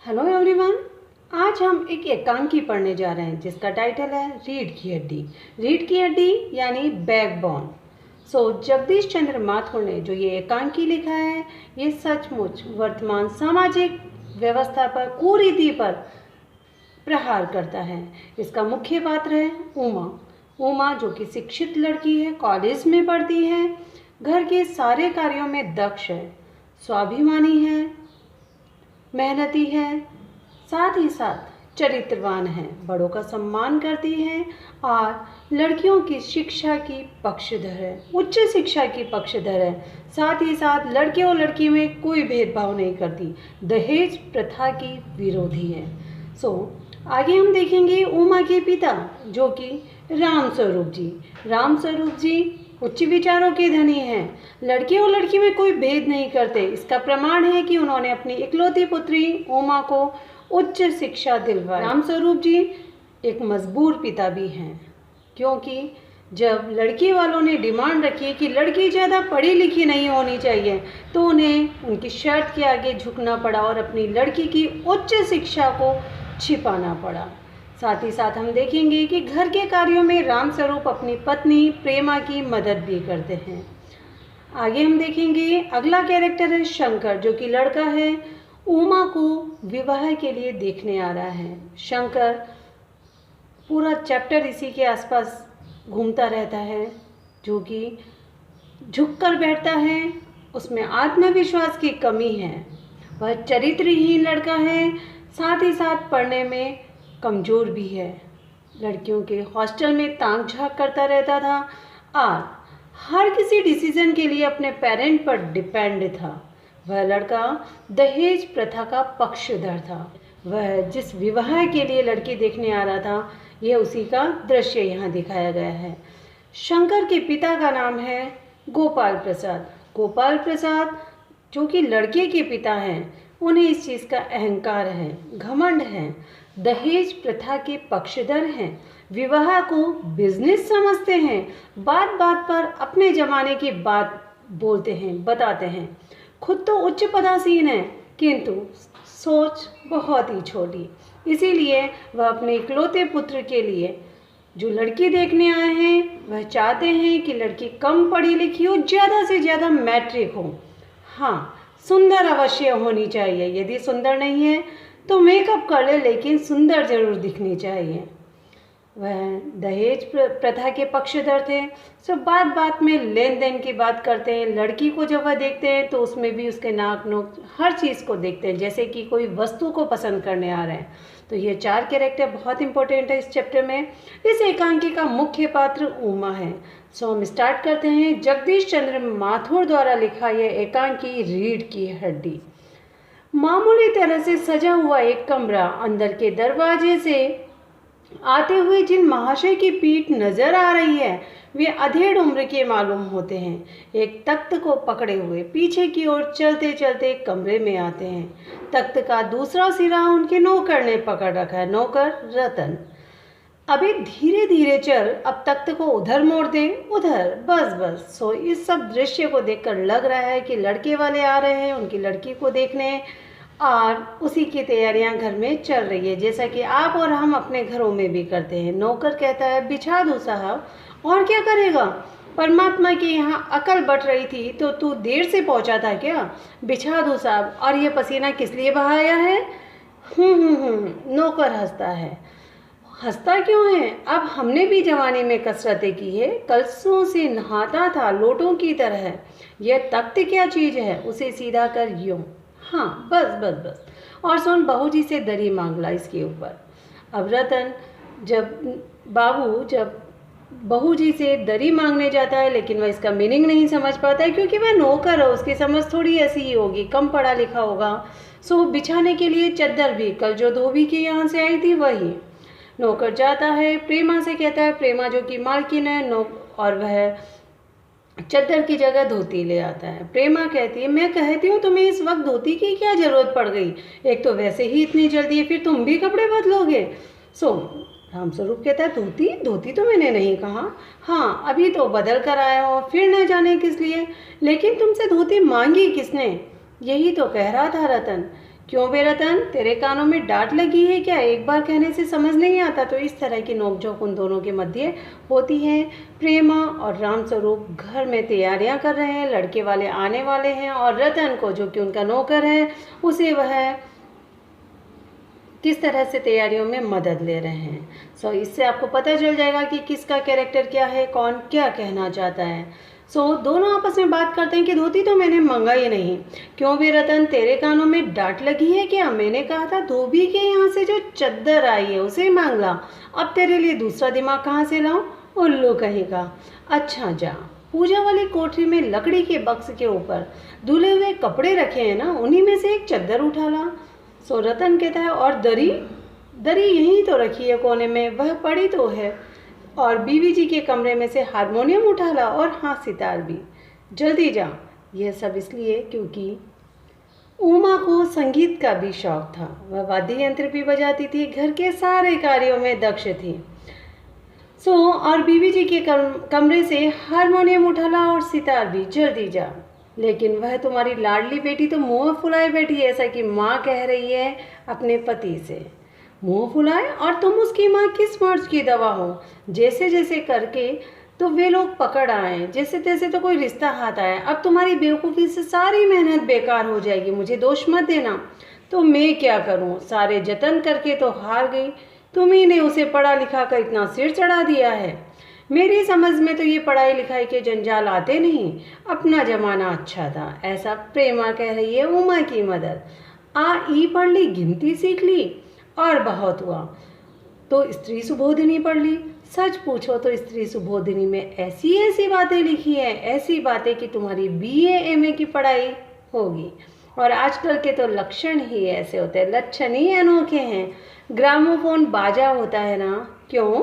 Hello everyone. आज हम एक एकांकी पढ़ने जा रहे हैं जिसका टाइटल है रीढ़ की हड्डी। रीढ़ की हड्डी यानी बैकबोन। जगदीश चंद्र माथुर ने जो ये एकांकी लिखा है ये सचमुच वर्तमान सामाजिक व्यवस्था पर कुरीति पर प्रहार करता है। इसका मुख्य पात्र है उमा। उमा जो कि शिक्षित लड़की है, कॉलेज में पढ़ती है, घर के सारे कार्यों में दक्ष है, स्वाभिमानी है, मेहनती है, साथ ही साथ चरित्रवान है, बड़ों का सम्मान करती है और लड़कियों की शिक्षा की पक्षधर है, उच्च शिक्षा की पक्षधर है। साथ ही साथ लड़के और लड़की में कोई भेदभाव नहीं करती, दहेज प्रथा की विरोधी है। आगे हम देखेंगे उमा के पिता जो कि रामस्वरूप जी। रामस्वरूप जी उच्च विचारों के धनी हैं, लड़के और लड़की में कोई भेद नहीं करते। इसका प्रमाण है कि उन्होंने अपनी इकलौती पुत्री उमा को उच्च शिक्षा दिलवाई। रामस्वरूप जी एक मजबूर पिता भी हैं, क्योंकि जब लड़की वालों ने डिमांड रखी कि लड़की ज़्यादा पढ़ी लिखी नहीं होनी चाहिए तो उन्हें उनकी शर्त के आगे झुकना पड़ा और अपनी लड़की की उच्च शिक्षा को छिपाना पड़ा। साथ ही साथ हम देखेंगे कि घर के कार्यों में रामस्वरूप अपनी पत्नी प्रेमा की मदद भी करते हैं। आगे हम देखेंगे अगला कैरेक्टर है शंकर जो कि लड़का है, उमा को विवाह के लिए देखने आ रहा है। शंकर पूरा चैप्टर इसी के आसपास घूमता रहता है, जो कि झुककर बैठता है, उसमें आत्मविश्वास की कमी है, वह चरित्रहीन लड़का है, साथ ही साथ पढ़ने में कमज़ोर भी है, लड़कियों के हॉस्टल में ताक झाँक करता रहता था और हर किसी डिसीजन के लिए अपने पेरेंट पर डिपेंड था। वह लड़का दहेज प्रथा का पक्षधर था। वह जिस विवाह के लिए लड़की देखने आ रहा था यह उसी का दृश्य यहाँ दिखाया गया है। शंकर के पिता का नाम है गोपाल प्रसाद। गोपाल प्रसाद जो कि लड़के के पिता हैं, उन्हें इस चीज़ का अहंकार है, घमंड है, दहेज प्रथा के पक्षधर हैं, विवाह को बिजनेस समझते हैं, बात बात पर अपने ज़माने की बात बोलते हैं, बताते हैं। खुद तो उच्च पदासीन है किंतु सोच बहुत ही छोटी। इसीलिए वह अपने इकलौते पुत्र के लिए जो लड़की देखने आए हैं वह चाहते हैं कि लड़की कम पढ़ी लिखी हो, ज़्यादा से ज़्यादा मैट्रिक हो, हाँ सुंदर अवश्य होनी चाहिए, यदि सुंदर नहीं है तो मेकअप कर ले लेकिन सुंदर जरूर दिखनी चाहिए। वह दहेज प्रथा के पक्षधर थे। सब बात बात में लेन देन की बात करते हैं। लड़की को जब वह देखते हैं तो उसमें भी उसके नाक नोक हर चीज़ को देखते हैं, जैसे कि कोई वस्तु को पसंद करने आ रहे हैं। तो ये 4 कैरेक्टर बहुत इंपॉर्टेंट है इस चैप्टर में। इस एकांकी का मुख्य पात्र उमा है। हम स्टार्ट करते हैं। जगदीश चंद्र माथुर द्वारा लिखा यह एकांकी रीढ़ की हड्डी। मामूली तरह से सजा हुआ एक कमरा, अंदर के दरवाजे से आते हुए जिन महाशय की पीठ नजर आ रही है वे अधेड़ उम्र के मालूम होते हैं। एक तख्त को पकड़े हुए पीछे की ओर चलते चलते कमरे में आते हैं। तख्त का दूसरा सिरा उनके नौकर ने पकड़ रखा है, नौकर रतन। अभी धीरे धीरे चल, अब तख्त को उधर मोड़ दे, उधर, बस बस। इस सब दृश्य को देखकर लग रहा है कि लड़के वाले आ रहे हैं उनकी लड़की को देखने और उसी की तैयारियां घर में चल रही है, जैसा कि आप और हम अपने घरों में भी करते हैं। नौकर कहता है बिछा दो साहब, और क्या करेगा, परमात्मा के यहाँ अकल बट रही थी तो तू देर से पहुँचा था क्या, बिछा दो साहब। और ये पसीना किस लिए बहाया है? नौकर हंसता है। हंसता क्यों है? अब हमने भी जवानी में कसरतें की है, कलसों से नहाता था लोटों की तरह। यह तख्त क्या चीज़ है, उसे सीधा कर यूं, हाँ बस बस बस। और सुन, बहू जी से दरी मांग ला इसके ऊपर। अब रतन जब बहू जी से दरी मांगने जाता है, लेकिन वह इसका मीनिंग नहीं समझ पाता है क्योंकि वह नौकर है, उसकी समझ थोड़ी ऐसी ही होगी, कम पढ़ा लिखा होगा। बिछाने के लिए चद्दर भी कल जो धोबी के यहाँ से आई थी वही। नौकर जाता है, प्रेमा से कहता है, प्रेमा जो कि मालकिन है और वह चद्दर की जगह धोती ले आता है। प्रेमा कहती है मैं कहती हूँ तुम्हें इस वक्त धोती की क्या ज़रूरत पड़ गई, एक तो वैसे ही इतनी जल्दी है, फिर तुम भी कपड़े बदलोगे। रामस्वरूप कहता है धोती तो मैंने नहीं कहा, हाँ अभी तो बदल कर आया हो, फिर न जाने किस लिए, लेकिन तुमसे धोती मांगी किसने? यही तो कह रहा था रतन क्यों बे रतन, तेरे कानों में डांट लगी है क्या? एक बार कहने से समझ नहीं आता? तो इस तरह की नोकझोंक उन दोनों के मध्य होती है। प्रेमा और रामस्वरूप घर में तैयारियां कर रहे हैं, लड़के वाले आने वाले हैं और रतन को, जो कि उनका नौकर है, उसे वह किस तरह से तैयारियों में मदद ले रहे हैं। इससे आपको पता चल जाएगा कि किसका कैरेक्टर क्या है, कौन क्या कहना चाहता है। दोनों आपस में बात करते हैं कि धोती तो मैंने मंगाई नहीं। क्यों भी रतन, तेरे कानों में डांट लगी है क्या? मैंने कहा था धोबी के यहाँ से जो चद्दर आई है उसे मांग ला। अब तेरे लिए दूसरा दिमाग कहाँ से लाऊं? उल्लू कहेगा। अच्छा जा, पूजा वाली कोठरी में लकड़ी के बक्स के ऊपर धुले हुए कपड़े रखे हैं ना, उन्हीं में से एक चद्दर उठा ला। रतन कहता है, और दरी? दरी यहीं तो रखी है कोने में, वह पड़ी तो है। और बीवी जी के कमरे में से हारमोनियम उठा ला, और हाँ सितार भी। जल्दी जा। यह सब इसलिए क्योंकि उमा को संगीत का भी शौक था। वह वाद्य यंत्र भी बजाती थी, घर के सारे कार्यों में दक्ष थी। और बीवी जी के कमरे से हारमोनियम उठा ला और सितार भी। जल्दी जा। लेकिन वह तुम्हारी लाडली बेटी तो मुंह फुलाए बैठी है, ऐसा कि माँ कह रही है अपने पति से। मुंह फुलाए? और तुम उसकी माँ किस मर्ज की दवा हो? जैसे जैसे करके तो वे लोग पकड़ आए, जैसे तैसे तो कोई रिश्ता हाथ आया। अब तुम्हारी बेवकूफ़ी से सारी मेहनत बेकार हो जाएगी। मुझे दोष मत देना। तो मैं क्या करूँ? सारे जतन करके तो हार गई। तुम्ही ने उसे पढ़ा लिखा कर इतना सिर चढ़ा दिया है। मेरी समझ में तो ये पढ़ाई लिखाई के जंजाल आते नहीं। अपना जमाना अच्छा था, ऐसा प्रेमा कह रही है उमा की मदद। आ ई पढ़ ली, गिनती सीख ली, और बहुत हुआ तो स्त्री सुबोधिनी पढ़ ली। सच पूछो तो स्त्री सुबोधिनी में ऐसी ऐसी बातें लिखी हैं, ऐसी बातें कि तुम्हारी BA MA की पढ़ाई होगी। और आजकल के तो लक्षण ही ऐसे होते हैं, लक्षण ही अनोखे हैं। ग्रामोफोन बाजा होता है ना, क्यों?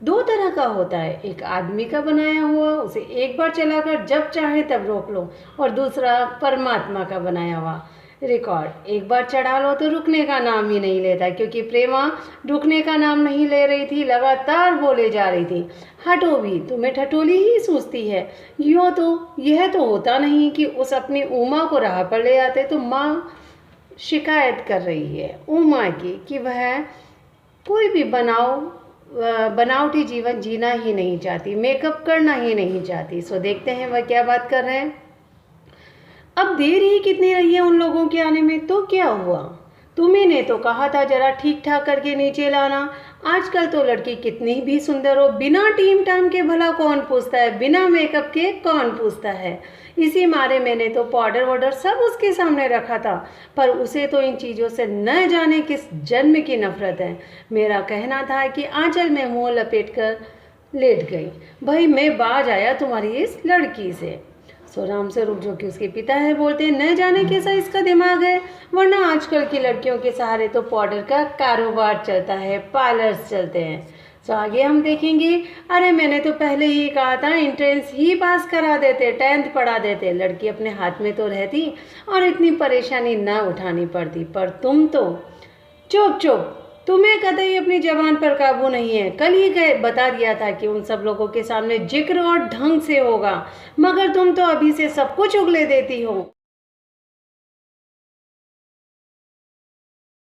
2 तरह का होता है, एक आदमी का बनाया हुआ, उसे एक बार चलाकर जब चाहे तब रोक लो, और दूसरा परमात्मा का बनाया हुआ रिकॉर्ड। एक बार चढ़ा लो तो रुकने का नाम ही नहीं लेता, क्योंकि प्रेमा रुकने का नाम नहीं ले रही थी, लगातार बोले जा रही थी। हटो भी, तुम्हें ठठोली ही सूझती है। यह तो होता नहीं कि उस अपनी उमा को राह पर ले आते। तो माँ शिकायत कर रही है उमा की कि वह कोई भी बनावटी जीवन जीना ही नहीं चाहती, मेकअप करना ही नहीं चाहती। देखते हैं वह क्या बात कर रहे हैं। अब देर ही कितनी रही है उन लोगों के आने में? तो क्या हुआ? तुम्ही ने तो कहा था जरा ठीक ठाक करके नीचे लाना। आजकल तो लड़की कितनी भी सुंदर हो, बिना टीम टाम के भला कौन पूछता है, बिना मेकअप के कौन पूछता है। इसी मारे मैंने तो पाउडर वाउडर सब उसके सामने रखा था, पर उसे तो इन चीज़ों से न जाने किस जन्म की नफरत है। मेरा कहना था कि आंचल में मुँह लपेट कर लेट गई। भाई मैं बाज आया तुम्हारी इस लड़की से। रामस्वरूप, जो कि उसके पिता है, बोलते हैं न जाने कैसा इसका दिमाग है, वरना आजकल की लड़कियों के सहारे तो पाउडर का कारोबार चलता है, पार्लर्स चलते हैं। आगे हम देखेंगे। अरे मैंने तो पहले ही कहा था एंट्रेंस ही पास करा देते, 10th पढ़ा देते, लड़की अपने हाथ में तो रहती और इतनी परेशानी ना उठानी पड़ती। पर तुम तो चुप, तुम्हें कतई अपनी जबान पर काबू नहीं है। कल ही बता दिया था कि उन सब लोगों के सामने जिक्र और ढंग से होगा, मगर तुम तो अभी से सब कुछ उगले देती हो।